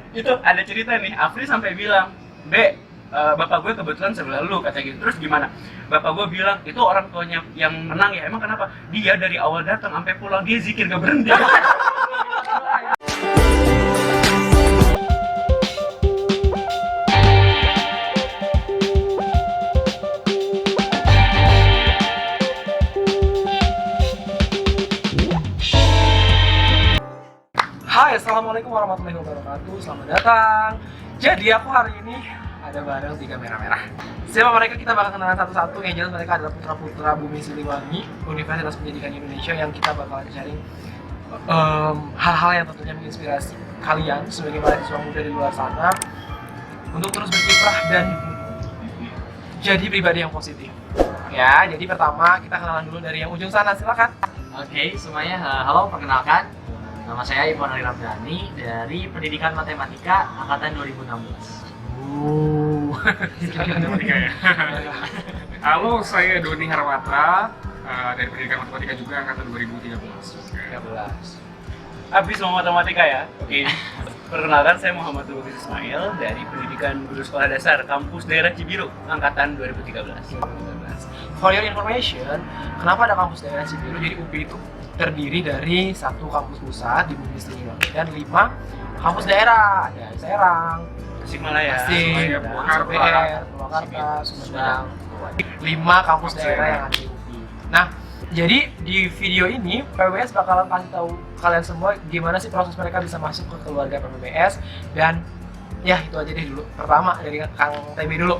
Itu ada cerita nih, Afri sampai bilang, "Be, bapak gue kebetulan sebelah lu," kata gitu. Terus gimana? Bapak gue bilang, "Itu orang tuanya yang menang ya." Emang kenapa? Dia dari awal datang sampai pulang dia zikir gak berhenti. Hai, assalamualaikum warahmatullahi wabarakatuh. Selamat datang. Jadi aku hari ini ada bareng 3 merah-merah. Siapa mereka kita bakal kenalan satu-satu. Yang jelas mereka adalah putra-putra Bumi Siliwangi, Universitas Pendidikan Indonesia, yang kita bakal sharing hal-hal yang tentunya menginspirasi kalian sebagai mahasiswa muda di luar sana untuk terus berkiprah dan jadi pribadi yang positif. Ya, jadi pertama kita kenalan dulu dari yang ujung sana. Silakan. Oke, semuanya halo, perkenalkan. Nama saya Iwan Ali Ramdhani dari Pendidikan Matematika Angkatan 2016. Matematika ya. Halo, saya Doni Harwatra dari Pendidikan Matematika juga angkatan 2013. 13. Habis mau matematika ya? Oke. Perkenalkan, saya Muhammad Lubis Ismail dari Pendidikan Guru Sekolah Dasar Kampus Daerah Cibiru angkatan 2013. For your information, kenapa ada kampus daerah Cibiru? Jadi UP itu terdiri dari 1 kampus pusat di Bumi Siliwangi dan 5 kampus daerah. Ada Serang, Tasikmalaya, Tasik, Purwakarta, SPR, Purwakarta, Sumedang. 5 kampus daerah yang ada di UP. Nah, jadi di video ini PPBS bakalan kasih tahu kalian semua gimana sih proses mereka bisa masuk ke keluarga PPBS, dan ya itu aja deh dulu. Pertama dari Kang TB dulu.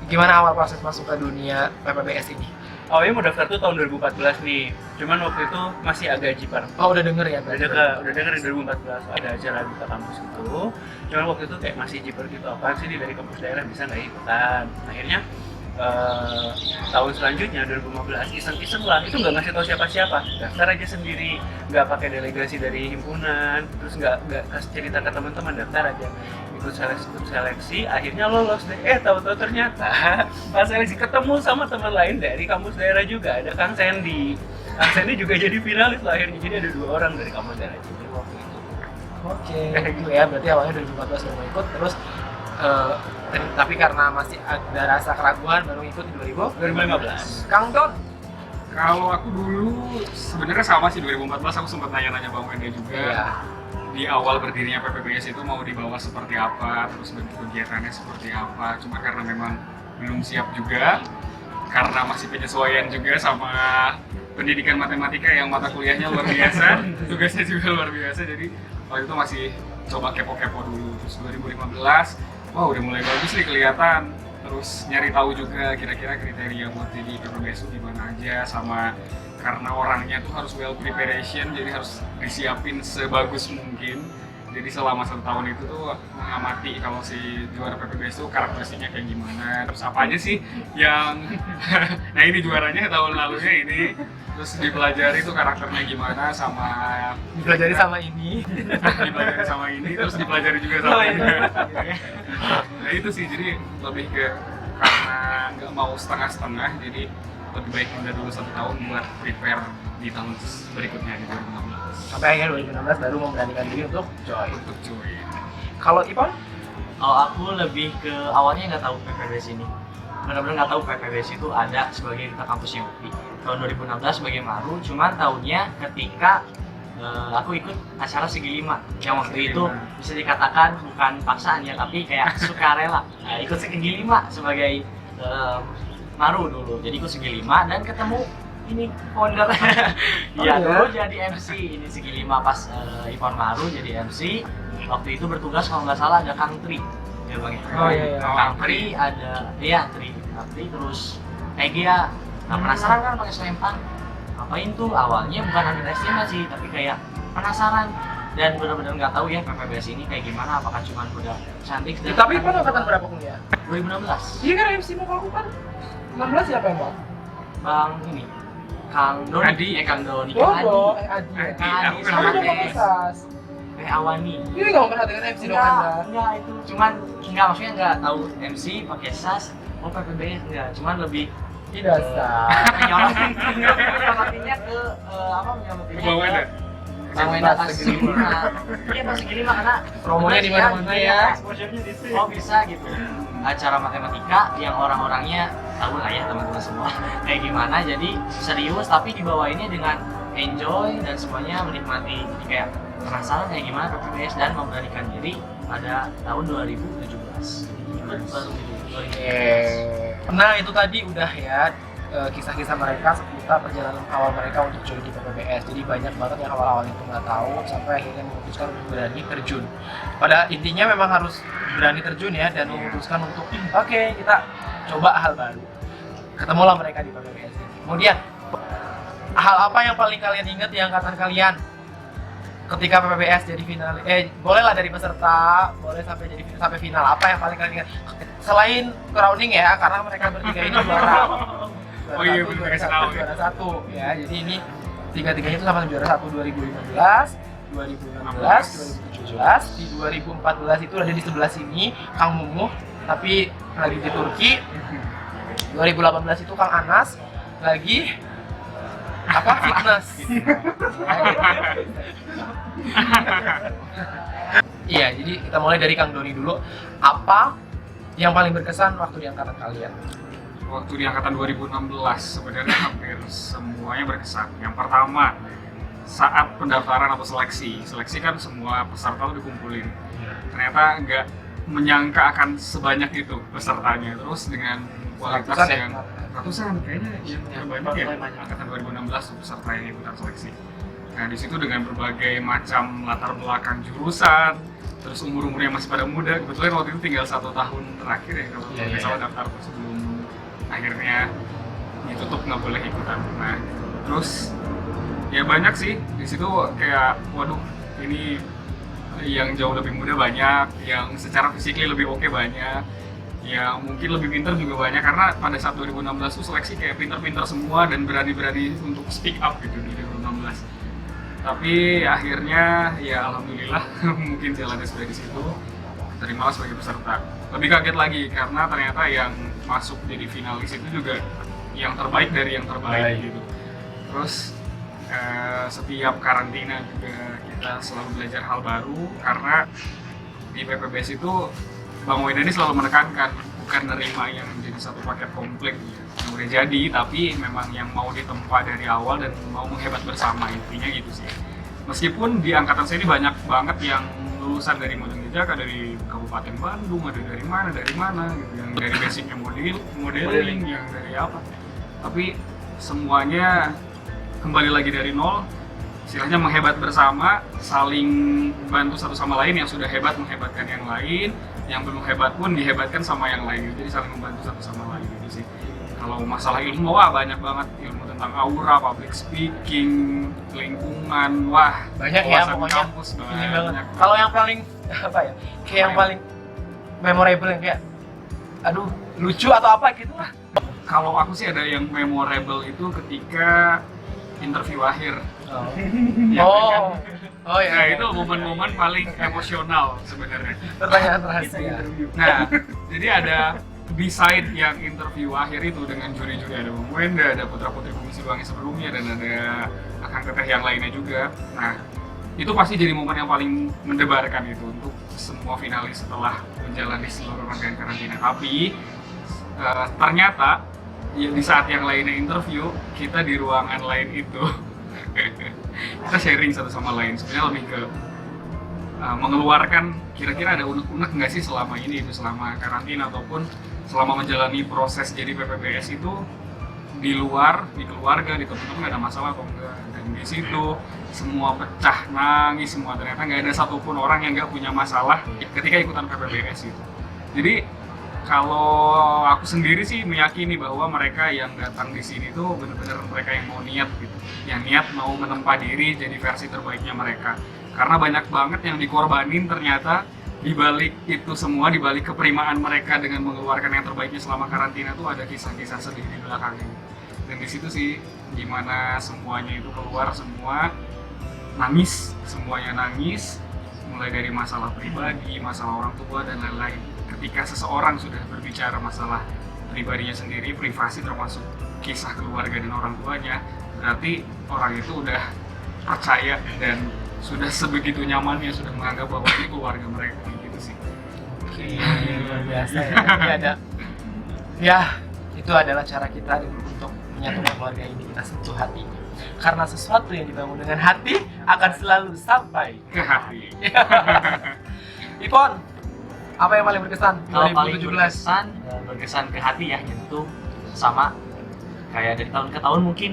Gimana awal proses masuk ke dunia PPBS ini? awalnya mau daftar tuh tahun 2014 nih, cuman waktu itu masih agak jipar. Oh, udah denger ya? Udah denger di 2014 ada acara buka kampus itu, cuman waktu itu kayak masih jipar gitu, apaan sih dari kampus daerah bisa nggak ikutan. Akhirnya tahun selanjutnya 2015 iseng-iseng lah, itu nggak ngasih tahu siapa-siapa, daftar aja sendiri, nggak pakai delegasi dari himpunan, terus nggak kasih cerita ke teman-teman, daftar aja, ikut seleksi, akhirnya lolos deh. Tahu-tahu ternyata pas seleksi ketemu sama teman lain dari kampus daerah juga, ada Kang Sandy. Kang Sandy juga jadi finalis lah akhirnya, jadi ada 2 orang dari kampus daerah jadi waktu itu. Oke, gitu ya. Berarti awalnya 2014 baru ikut, terus tapi karena masih ada rasa keraguan baru ikut di 2015. Kang Don? Kalau aku dulu sebenarnya sama sih, 2014 aku sempat nanya-nanya Bang Wende juga. Iya. Di awal berdirinya PPBS itu mau dibawa seperti apa, terus bentuk kegiatannya seperti apa. Cuma karena memang belum siap juga, karena masih penyesuaian juga sama pendidikan matematika yang mata kuliahnya luar biasa, tugasnya juga luar biasa. Jadi waktu itu masih coba kepo-kepo dulu. Terus 2015, wah udah mulai bagus nih kelihatan. Terus nyari tahu juga kira-kira kriteria buat jadi PPBS itu gimana aja, sama karena orangnya tuh harus well preparation, jadi harus disiapin sebagus mungkin. Jadi selama 1 tahun itu tuh mengamati kalau si juara PPBS tuh karakteristiknya kayak gimana, terus apa aja sih yang nah ini juaranya tahun lalunya ini, terus dipelajari tuh karakternya gimana, sama Dipelajari sama ini. dipelajari sama ini, terus dipelajari juga sama ini. Nah itu sih, jadi lebih ke karena nggak mau setengah-setengah, jadi lebih baik nunda dulu 1 tahun buat prepare di tahun berikutnya di 2016 Sampai akhirnya 2016 baru memberanikan diri untuk join. untuk join. Kalau Ipon? Kalau aku lebih ke awalnya nggak tahu PPBS ini. Benar-benar nggak tahu PPBS itu ada sebagai duta kampusnya UPI. Tahun 2016 sebagai Maru, cuman tahunya ketika aku ikut acara Segi 5 yang waktu itu bisa dikatakan bukan paksaan ya, tapi kayak sukarela. Nah, ikut Segi 5 sebagai Maru dulu. Jadi ikut Segi 5 dan ketemu ini founder. Iya, dulu jadi MC ini Segi 5 pas Ipon Maru jadi MC. Waktu itu bertugas kalau nggak salah ada Kang Tri. Ya Bang ya. Oh iya. Kang Tri ada, iya Kang Tri terus Egya. Nah, penasaran kan pakai selempang. Ngapain tuh? Awalnya bukan underestimasi, tapi kayak penasaran dan benar-benar nggak tahu ya PPBS ini kayak gimana, apakah cuma udah cantik dan Tapi Ipon angkatan berapa kuliah? 2016. Iya kan MC mau kalau kan 16 siapa yang mau? Bang ini Kang Doni, Adi. Kang Doni, Oh, Kang Adi. Adi, Adi aku sama Kamu udah Teh fakultas. Awani. Ini nggak memperhatikan MC dong Anda? Enggak itu, cuman enggak, maksudnya enggak tahu MC pakai SAS, oh PPBS enggak, cuman lebih Tidak sah. menyorotinnya ke apa, Ke bawah ada? Bang Wenda kasih 5. Iya kasih 5 karena Promonya di mana-mana ya. Exposure-nya di sini. Oh bisa gitu. Acara matematika yang orang-orangnya tahu lah ya teman-teman semua kayak gimana. Jadi serius tapi dibawainnya dengan enjoy dan semuanya menikmati. Jadi kayak penasaran kayak gimana PPBS dan memberanikan diri pada tahun 2017. Ikut baru 2017. Nah itu tadi udah ya kisah-kisah mereka seputar perjalanan awal mereka untuk join di PPBS. Jadi banyak banget yang awal-awal itu nggak tahu sampai akhirnya memutuskan untuk berani terjun. Pada intinya memang harus berani terjun ya dan memutuskan untuk oke, kita coba hal baru. Ketemulah mereka di PPBS ini. Kemudian hal apa yang paling kalian ingat di angkatan kalian ketika PPBS jadi final? Bolehlah dari peserta, boleh sampai final. Apa yang paling kalian ingat? Selain crowning ya, karena mereka bertiga ini juara. Oh iya, bener, juara satu ya. Jadi ini tiga-tiganya itu sama juara 1 2015, 2016, 2017. Di 2014 itu ada di sebelah sini Kang Mumuh, tapi lagi di Turki. 2018 itu Kang Anas lagi apa fitness. Iya, jadi kita mulai dari Kang Doni dulu. Apa yang paling berkesan waktu di angkatan kalian? Waktu di angkatan 2016 sebenarnya hampir semuanya berkesan. Yang pertama, saat pendaftaran atau seleksi kan semua peserta udah dikumpulin. Ternyata nggak menyangka akan sebanyak itu pesertanya. Terus dengan kualitas yang ratusan kayaknya yang terbanyak ya angkatan 2016 tuh peserta yang ikutan seleksi. Nah di situ dengan berbagai macam latar belakang jurusan, terus umur-umurnya masih pada muda. Kebetulan waktu itu tinggal 1 tahun terakhir ya kalau nggak salah daftar sebelum akhirnya ditutup nggak boleh ikutan. Nah terus ya banyak sih di situ kayak waduh ini yang jauh lebih muda banyak, yang secara fisikly lebih oke banyak, yang mungkin lebih pintar juga banyak karena pada saat 2016 tuh seleksi kayak pintar-pintar semua dan berani-berani untuk speak up gitu di 2016. Tapi akhirnya ya alhamdulillah mungkin jalannya sudah di situ, terimalah sebagai peserta. Lebih kaget lagi karena ternyata yang masuk jadi finalis itu juga yang terbaik dari yang terbaik gitu. Terus setiap karantina juga kita selalu belajar hal baru karena di PPBS itu Bang Wenda ini selalu menekankan bukan nerima yang jadi satu paket komplit yang udah jadi, tapi memang yang mau ditempa dari awal dan mau menghebat bersama, intinya gitu sih. Meskipun di angkatan saya ini banyak banget yang lulusan dari Mojang dari Kabupaten Bandung, ada dari mana gitu, yang dari basicnya modeling, yang dari apa, tapi semuanya kembali lagi dari nol, istilahnya menghebat bersama, saling bantu satu sama lain. Yang sudah hebat menghebatkan yang lain, yang belum hebat pun dihebatkan sama yang lain, jadi saling membantu satu sama lain gitu sih. Kalau masalah ilmu, wah banyak banget ilmu tentang aura, public speaking, lingkungan, wah banyak ya pokoknya kampus ini banget. banyak. Kalau yang paling apa ya, kayak yang paling memorable yang kayak aduh lucu atau apa gitu lah. Kalau aku sih ada yang memorable itu ketika interview akhir. Ya, kan? Oh ya. Nah itu momen-momen paling emosional sebenarnya. Pertanyaan rahasia. Nah, jadi ada beside yang interview akhir itu dengan juri-juri, ada Bang Wenda, ada putra-putri Komisi Luang sebelumnya, dan ada Akang Teteh yang lainnya juga. Nah, itu pasti jadi momen yang paling mendebarkan itu untuk semua finalis setelah menjalani seluruh rangkaian karantina. Tapi ternyata ya, di saat yang lainnya interview, kita di ruangan lain itu kita sharing satu sama lain, sebenarnya lebih ke mengeluarkan kira-kira ada unek-unek nggak sih selama ini, itu selama karantina ataupun selama menjalani proses jadi PPBS itu di luar, di keluarga, di teman-teman nggak ada masalah atau enggak. Dan di situ semua pecah nangis, semua ternyata nggak ada satupun orang yang nggak punya masalah ketika ikutan PPBS itu. Jadi kalau aku sendiri sih meyakini bahwa mereka yang datang di sini tuh benar-benar mereka yang mau niat gitu, yang niat mau menempa diri jadi versi terbaiknya mereka. Karena banyak banget yang dikorbanin ternyata di balik itu semua, di balik keprimaan mereka dengan mengeluarkan yang terbaiknya selama karantina tuh ada kisah-kisah sedih di belakangnya. Dan di situ sih dimana semuanya itu keluar, semua nangis, semuanya nangis, mulai dari masalah pribadi, masalah orang tua dan lain-lain. Ketika seseorang sudah berbicara masalah pribadinya sendiri, privasi termasuk kisah keluarga dan orang tuanya, berarti orang itu udah percaya dan sudah sebegitu nyamannya, sudah menganggap bahwa ini keluarga mereka gitu sih. Oke, luar biasa ya. Tapi ada, ya itu adalah cara kita untuk menyatukan keluarga ini, kita sentuh hatinya. Karena sesuatu yang dibangun dengan hati akan selalu sampai Ke hati. Ipon, apa yang paling berkesan Kalau paling 2017? berkesan ke hati ya, tentu sama kayak dari tahun ke tahun mungkin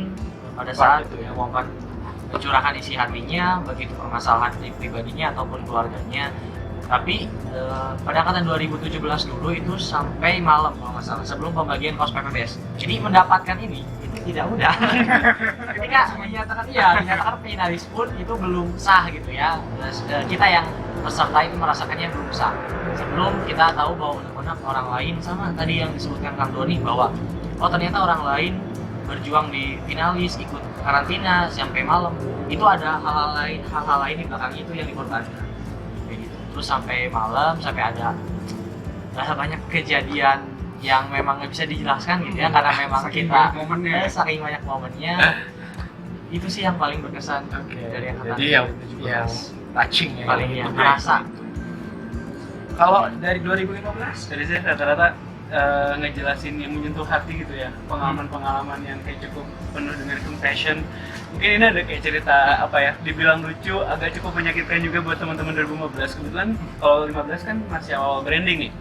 pada saat Itu ya. momen mencurahkan isi hatinya, begitu permasalahan pribadinya ataupun keluarganya. Tapi pada angkatan 2017 dulu itu sampai malam kalau nggak salah, sebelum pembagian kaos PPBS. Jadi mendapatkan ini itu tidak mudah. Ketika dinyatakan finalis pun itu belum sah gitu ya. Kita yang peserta itu merasakannya belum sah. Sebelum kita tahu bahwa unek-unek orang lain, sama tadi yang disebutkan Kang Doni, bahwa oh ternyata orang lain berjuang di finalis, ikut karantina sampai malam, itu ada hal-hal lain di belakangnya itu yang dikorbankan kayak gitu. Terus sampai malam, sampai ada banyak kejadian yang memang nggak bisa dijelaskan gitu ya, karena memang Saking kita banyak momennya. saking banyak momennya. Itu sih yang paling berkesan dari angkatan Jadi yang touching ya, paling yang yang terasa. Kalau dari 2015 Jadi saya rata-rata ngejelasin yang menyentuh hati gitu ya, pengalaman-pengalaman yang kayak cukup penuh dengan compassion. Mungkin ini ada kayak cerita apa ya, dibilang lucu, agak cukup menyakitkan juga buat teman-teman 2015. Kebetulan kalau 15 kan masih awal branding nih.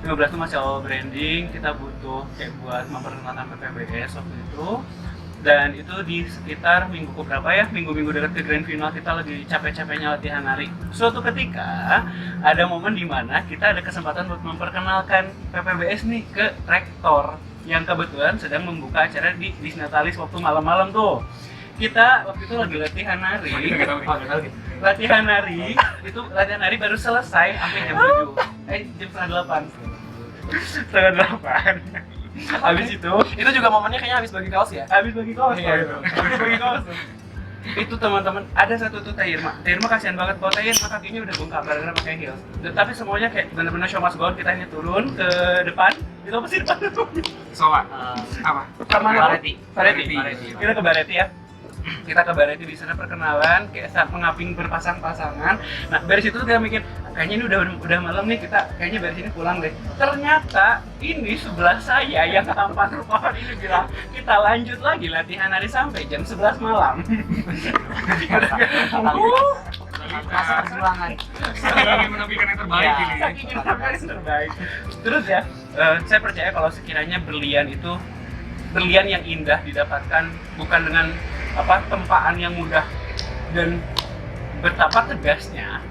15 itu masih awal branding, kita butuh kayak buat memperkenalkan PPBS waktu itu. Dan itu di sekitar minggu keberapa ya, minggu-minggu dekat ke grand final, kita lagi capek-capeknya latihan nari. Suatu ketika ada momen di mana kita ada kesempatan buat memperkenalkan PPBS nih ke rektor yang kebetulan sedang membuka acara di Disnatalis waktu malam-malam tuh. Kita waktu itu lagi latihan nari. Latihan nari baru selesai sampai jam 7. Jam setengah 8. Setengah 8. Habis itu juga momennya kayaknya habis bagi kaos ya. habis bagi kaos. Iya, Habis bagi kaos. Itu teman-teman, ada satu tuh Teh Irma kasihan banget, kalau Teh Irma kakinya udah bengkak gara-gara pakai heels. Tapi semuanya kayak benar-benar show must go on, kita ini turun ke depan. Itu apa sih depan itu? Soal apa? Bareti. Bareti. Kita ke Bareti ya. Kita ke Bareti, di sana perkenalan kayak saat mengaping berpasang-pasangan. Nah, dari situ kita mikir kayaknya ini udah malam nih, kita kayaknya dari sini pulang deh. Ternyata ini sebelah saya yang tampan rupawan ini bilang kita lanjut lagi latihan hari sampai jam 11 malam. Masa perjuangan. Saking ingin menampilkan yang terbaik Ya. ini. Saking ingin tampil yang terbaik. Terus ya, saya percaya kalau sekiranya berlian itu berlian yang indah didapatkan bukan dengan tempaan yang mudah, dan betapa tegasnya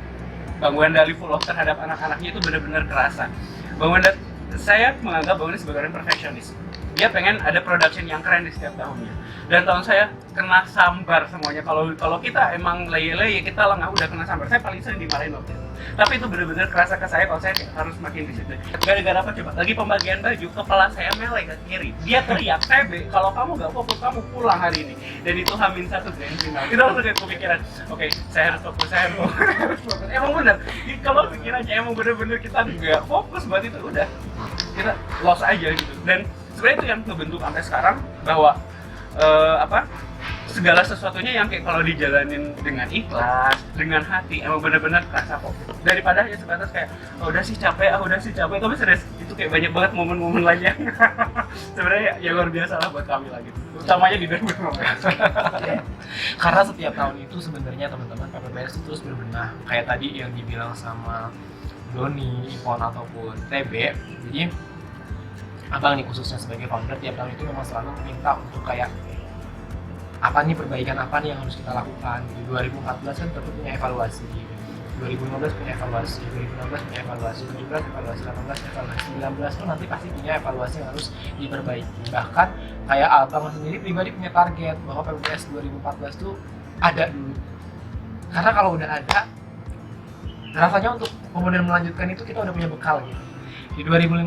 Bang Wenda Lifuloh terhadap anak-anaknya itu benar-benar kerasa. Bang Wenda, saya menganggap Bang Wenda sebagai orang perfeksionis. Dia pengen ada production yang keren di setiap tahunnya. Dan tahun saya kena sambar semuanya. Kalau kita emang leye-leye, kita lengah udah kena sambar. Saya paling sering dimarahin waktu itu. Tapi itu benar-benar kerasa ke saya kalau saya harus makin disiplin. Gara-gara apa coba? Lagi pembagian baju, kepala saya melek ke kiri. Dia teriak, "TB, kalau kamu nggak fokus, kamu pulang hari ini." Dan itu H-1 grand final. Itu langsung kayak kepikiran, oke, saya harus fokus. Emang benar. Kalau sekiranya emang benar-benar kita nggak fokus buat itu, udah kita lost aja gitu. Dan sebenarnya itu yang ngebentuk sampai sekarang bahwa segala sesuatunya yang kayak kalau dijalanin dengan ikhlas, dengan hati, emang benar-benar kerasa kok. Daripada ya sebatas kayak udah sih capek, tapi serius itu kayak banyak banget momen-momen lain yang sebenarnya ya luar biasa lah buat kami lagi. Utamanya di 2015. Karena setiap tahun itu sebenarnya teman-teman PPBS itu terus berbenah. Kayak tadi yang dibilang sama Doni, Ipon ataupun TB. Jadi abang nih khususnya sebagai founder tiap tahun itu memang selalu minta untuk kayak apa nih perbaikan apa nih yang harus kita lakukan. Di 2014 kan tentu punya evaluasi, 2015 punya evaluasi, 2016 punya evaluasi, 17 evaluasi, 18 evaluasi, 19 pun nanti pasti punya evaluasi yang harus diperbaiki. Bahkan kayak abang sendiri pribadi punya target bahwa PPBS 2014 tuh ada dulu. Karena kalau udah ada, rasanya untuk kemudian melanjutkan itu kita udah punya bekal gitu. Di 2015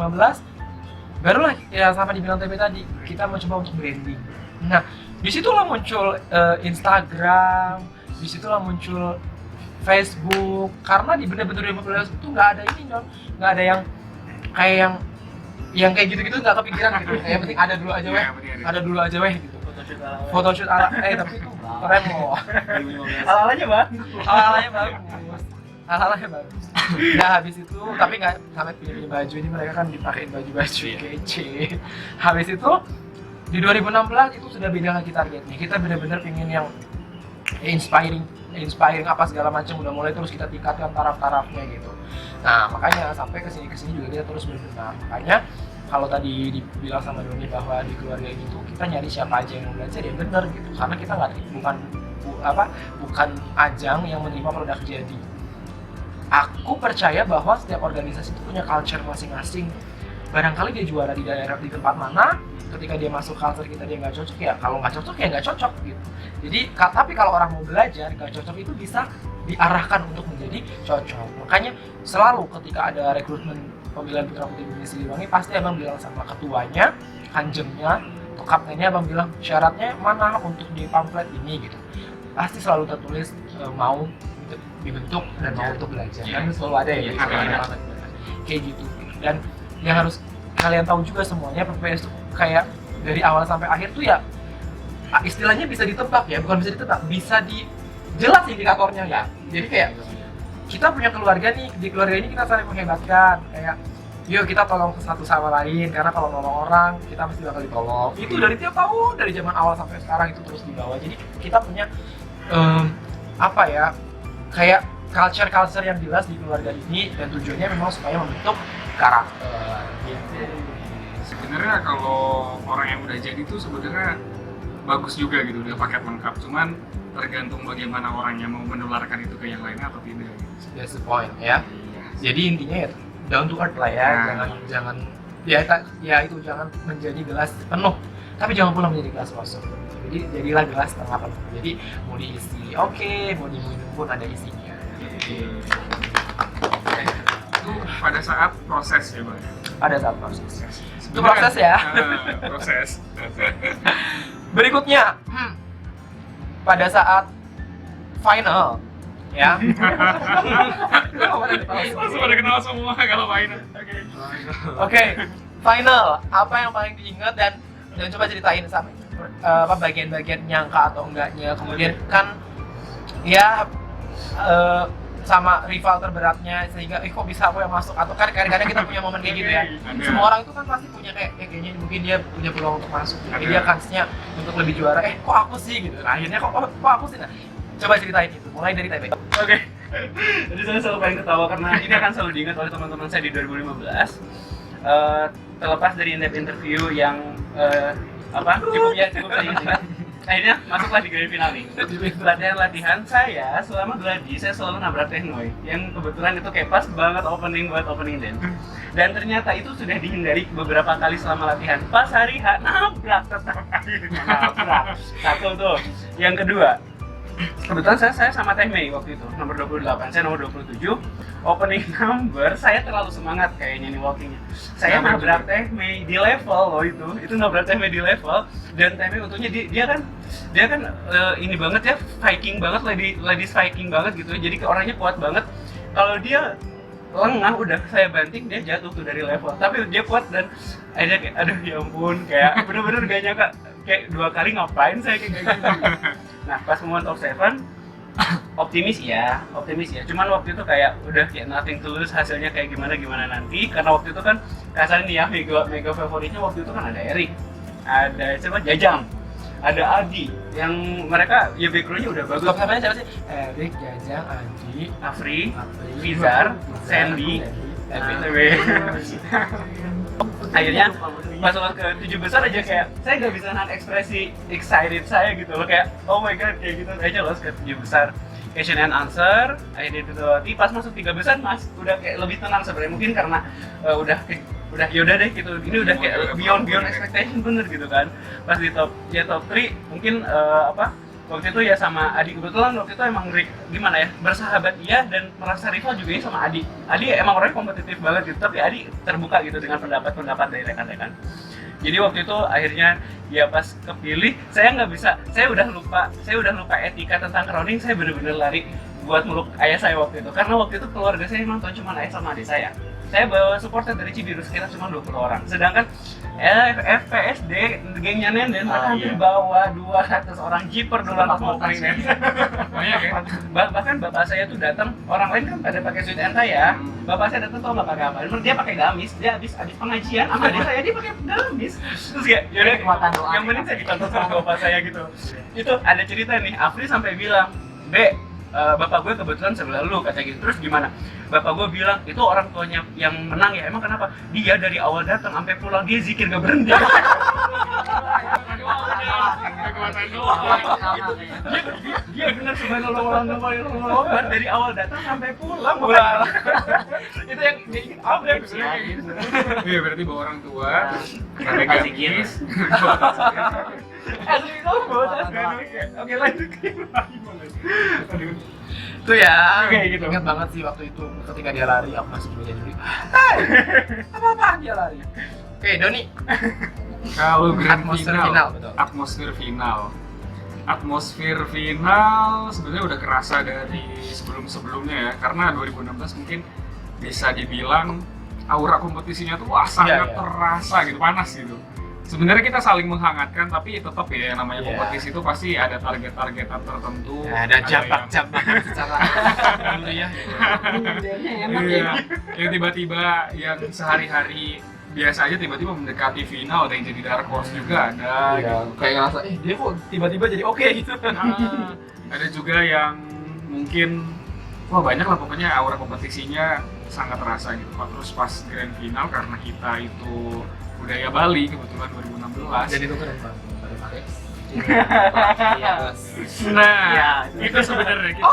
barulah ya sama dibilang TB tadi, kita mencoba untuk branding. Nah, disitulah muncul Instagram, disitulah muncul Facebook. Karena di bener-bener 2015 itu nggak ada ini, nggak ada yang kayak gitu-gitu, nggak kepikiran gitu. Yang penting ada dulu aja weh, ada dulu aja weh gitu. Photoshoot ala, tapi itu keren loh. 2015. Hal-halnya bagus. Hal-halnya bagus. Hal-halnya bagus. Nah habis itu, tapi nggak sampai pilih baju ini, mereka kan dipakein baju-baju kece. Habis itu di 2016 itu sudah beda lagi targetnya. Kita benar-benar pengen yang inspiring apa segala macam, udah mulai terus kita tingkatkan taraf-tarafnya gitu. Nah makanya sampai kesini juga kita terus berbenah. Makanya kalau tadi dibilang sama Doni bahwa di keluarga ini tuh kita nyari siapa aja yang mau belajar, ya benar gitu, karena kita nggak bukan ajang yang menerima produk jadi. Aku percaya bahwa setiap organisasi itu punya culture masing-masing. Barangkali dia juara di daerah di tempat mana, ketika dia masuk culture kita dia nggak cocok, ya kalau nggak cocok ya nggak cocok gitu. Jadi tapi kalau orang mau belajar nggak cocok itu bisa diarahkan untuk menjadi cocok. Makanya selalu ketika ada rekrutmen pemilihan putra putri Bumi Siliwangi, pasti abang bilang sama ketuanya, kanjengnya, atau kaptennya, abang bilang syaratnya mana untuk di pamflet ini gitu. Pasti selalu tertulis mau dibentuk dan mau untuk belajar. Kan selalu ada ya, kayak gitu. Dan yang harus kalian tahu juga semuanya, PPS itu kayak dari awal sampai akhir tuh ya istilahnya bisa ditebak ya, bukan bisa ditebak, bisa jelas indikatornya ya. Jadi kayak kita punya keluarga nih, di keluarga ini kita saling menghebatkan, kayak yuk kita tolong satu sama lain, karena kalau nolong orang kita mesti bakal ditolong. Itu dari tiap tahun, dari zaman awal sampai sekarang itu terus dibawa. Jadi kita punya apa ya, kayak culture yang jelas di keluarga ini, dan tujuannya memang supaya membentuk karakter gitu. Sebenarnya kalau orang yang udah jadi tuh sebenarnya bagus juga gitu, udah paket lengkap, cuman tergantung bagaimana orangnya mau menularkan itu ke yang lainnya atau tidak gitu. That's the point ya. Jadi intinya ya down to earth lah ya, jangan itu jangan menjadi gelas penuh, tapi jangan pula menjadi gelas kosong. Jadi jadilah gelas setengah penuh. Jadi mau diisi oke, mau diminum pun ada isinya. Itu pada saat proses ya Bang? Pada saat proses. Itu proses ya. Proses. Berikutnya, pada saat final ya. Langsung pada kenal semua kalau main. Oke, final. Apa yang paling diingat dan coba ceritain sampai apa bagian-bagian nyangka atau enggaknya. Kemudian kan ya sama rival terberatnya, sehingga kok bisa aku yang masuk, atau kan kadang-kadang kita punya momen kayak gitu ya. Semua orang itu kan pasti punya kayaknya mungkin dia punya peluang untuk masuk, dia kansnya untuk lebih juara, kok aku sih gitu. Nah, akhirnya kok aku sih. Nah, coba ceritain itu, mulai dari TB. Oke. Jadi saya selalu paling ketawa karena ini akan selalu diingat oleh teman-teman saya di 2015. Terlepas dari interview yang cukup singkat. Akhirnya masuklah di grand final nih. Latihan saya selama gladi, saya selalu nabrak Tehnoy, yang kebetulan itu kayak pas banget buat opening dance. Dan ternyata itu sudah dihindari beberapa kali selama latihan. Pas hari H, nabrak tetap akhirnya nabrak. Satu tuh. Yang kedua, kebetulan saya sama Teh Mei waktu itu, nomor 28, saya nomor 27. Opening number, saya terlalu semangat kayaknya nih walkingnya. Saya nabrak Teh Mei di level loh itu nabrak Teh Mei di level. Dan Teh Mei untungnya dia kan ini banget ya, Viking banget, ladies Viking banget gitu. Jadi orangnya kuat banget. Kalau dia lengah udah saya banting, dia jatuh tuh dari level. Tapi dia kuat dan akhirnya kayak aduh ya ampun, kayak bener-bener gak nyangka, kayak 2 kali ngapain saya kayak gitu. Nah pas moment of 7 optimis ya. Cuman waktu itu kayak udah kayak nothing to lose, hasilnya kayak gimana nanti. Karena waktu itu kan kasar nih ya, mega favoritnya waktu itu kan ada Erik, ada Jajang, ada Adi, yang mereka ya backgroundnya udah bagus. Top 7-nya siapa sih? Erik, Jajang, Adi, Afri, Fizar, Sandy, TB. Akhirnya pas lolos ke 7 besar aja kayak saya nggak bisa nahan ekspresi excited saya gitu loh, kayak oh my god kayak gitu aja lolos ke 7 besar. Question and answer, akhirnya ditolati. Pas masuk 3 besar mas udah kayak lebih tenang sebenarnya, mungkin karena udah yaudah deh gitu, ini udah kayak beyond expectation bener gitu kan. Pas di top 3 mungkin waktu itu ya sama Adi, kebetulan waktu itu emang gimana ya, bersahabat iya dan merasa rival juga ya sama Adi emang orangnya kompetitif banget gitu, tapi Adi terbuka gitu dengan pendapat dari rekan-rekan. Jadi waktu itu akhirnya ya pas kepilih, saya udah lupa etika tentang crowning. Saya bener-bener lari buat meluk ayah saya waktu itu, karena waktu itu keluarga saya nonton cuma ayah sama adik saya. saya bawa supporter dari Cibiru sekitar cuma 20 orang. Sedangkan FPSD gengnya Nenden mereka hampir bawa 200 orang jiper dulu untuk opening Nenden. Banyak ya. Bahkan bapak saya tuh datang, orang lain kan pada pakai suit and tie ya. Bapak saya datang tau nggak pakai apa? Dia pakai gamis. Dia habis pengajian sama adik saya dia pakai gamis. Terus kayak yaudah, Kekuatan doa. yang penting saya ditonton sama bapak saya gitu. Itu ada cerita nih, Afri sampai bilang, bapak gue kebetulan sebelah lu kata gitu. Terus gimana? Bapak gue bilang itu orang tuanya yang menang ya. Emang kenapa? Dia dari awal datang sampai pulang dia zikir gak berhenti. Kekuatan doa. Dia benar subhanallah dari awal datang sampai pulang. Itu yang diingat Abraham sih. Iya, berarti bawa orang tua, Kasih gamis. Asli itu bodas. Oke lanjut. Aduh. Itu ya, Kayak gitu. Ingat banget sih waktu itu ketika dia lari, aku masih juga jadi apa-apaan dia lari. Oke, Doni. Kalau grand Atmosfer final, final, betul. Atmosfer final sebenarnya udah kerasa dari sebelum-sebelumnya ya, karena 2016 mungkin bisa dibilang aura kompetisinya tuh wah sangat Iya. terasa gitu, panas gitu. Sebenarnya kita saling menghangatkan, tapi tetap ya yang namanya Iya. kompetisi itu pasti ada target-target tertentu. Ada jambak-jambak secara dulu ya. Iya, yang tiba-tiba yang sehari-hari biasa aja tiba-tiba mendekati final, ada yang jadi dark horse juga ada gitu. Kayak ngerasa, dia kok tiba-tiba jadi oke gitu. Nah, ada juga yang mungkin wah banyak lah pokoknya aura kompetisinya sangat terasa gitu. Terus pas grand final karena kita itu budaya Bali kebetulan 2016. Dan itu keren banget. Nah, Ya, itu sebenarnya kita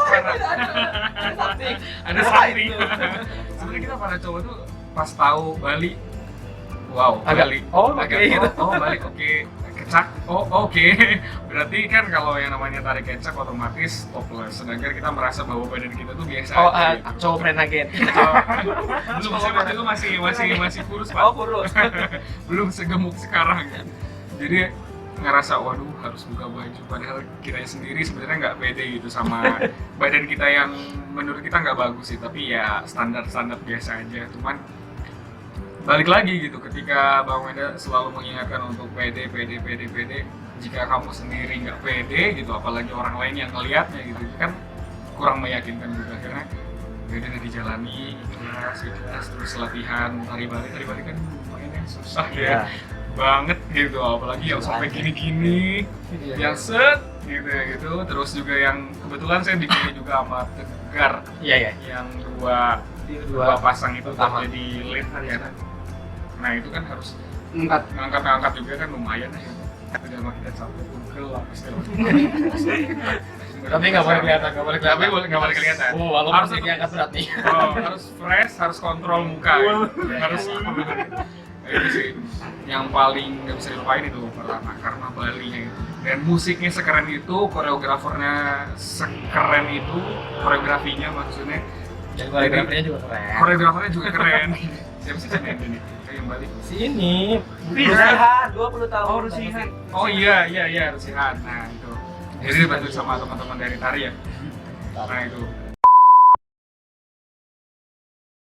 ada something. Sebenarnya kita para cowok tuh pas tahu Bali, wow, Bali. Bali oke. Kecak, oke. Berarti kan kalau yang namanya tarik kecak otomatis topless. Sedangkan kita merasa bahwa badan kita tuh biasa aja gitu. Cowok prenagen. Belum, saya waktu itu masih kurus Pak. Oh, kurus. Belum segemuk sekarang kan. Jadi ngerasa waduh harus buka baju, padahal kita sendiri sebenarnya nggak pede gitu sama badan kita yang menurut kita nggak bagus sih, tapi ya standar biasa aja. Cuman balik lagi gitu, ketika Bang Wenda selalu mengingatkan untuk pede. Jika kamu sendiri nggak pede gitu, apalagi orang lain yang ngelihatnya gitu, kan kurang meyakinkan juga. Karena udah dijalani ikhlas, terus latihan tari Bali kan mainnya susah ya banget gitu, apalagi yang sampai gini-gini, yang set gitu. Terus juga yang kebetulan saya dipilih juga sama Tegar, yang dua pasang itu jadi lead ya. Nah itu kan harus ngangkat juga kan lumayan ya. Udah mah kita capek pegel lapis Tapi nggak boleh kelihatan, nggak boleh kelihatan. Oh, walaupun harus masih angkat berat nih. harus fresh, harus kontrol muka. Harus itu sih yang paling nggak bisa dilupain itu pertama karena Bali itu. Dan musiknya sekeren itu, koreografernya sekeren itu, koreografinya maksudnya. Dan koreografernya juga keren. Koreografernya juga keren. Siapa sih channel ini? Kayak yang Bali. Si ini, Rusihan, 20 tahun. Oh, Rusihan. Oh iya, Rusihan. Nah itu. Jadi dibantu sama teman-teman dari tari ya. Nah itu.